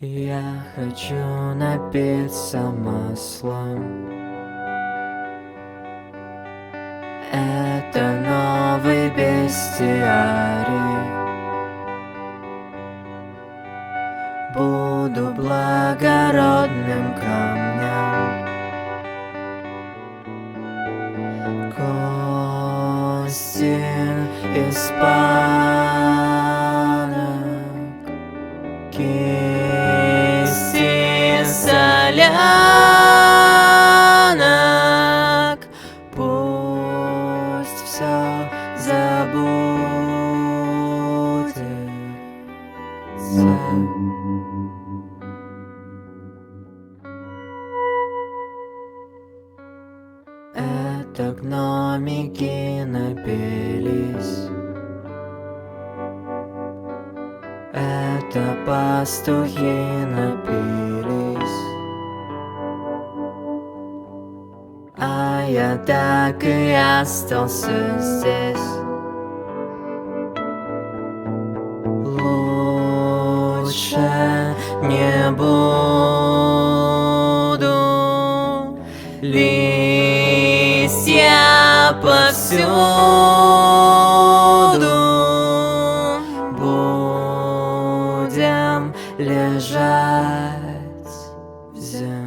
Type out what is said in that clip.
Я хочу напиться маслом. Это новый бестиарий. Буду благородным камнем. Кости испанок, кисти солянок. Пусть все забудется. Это гномики напились. Это пастухи напились. А я так и остался здесь. Лучше не буду. Листья повсюду. Будем лежать в земле.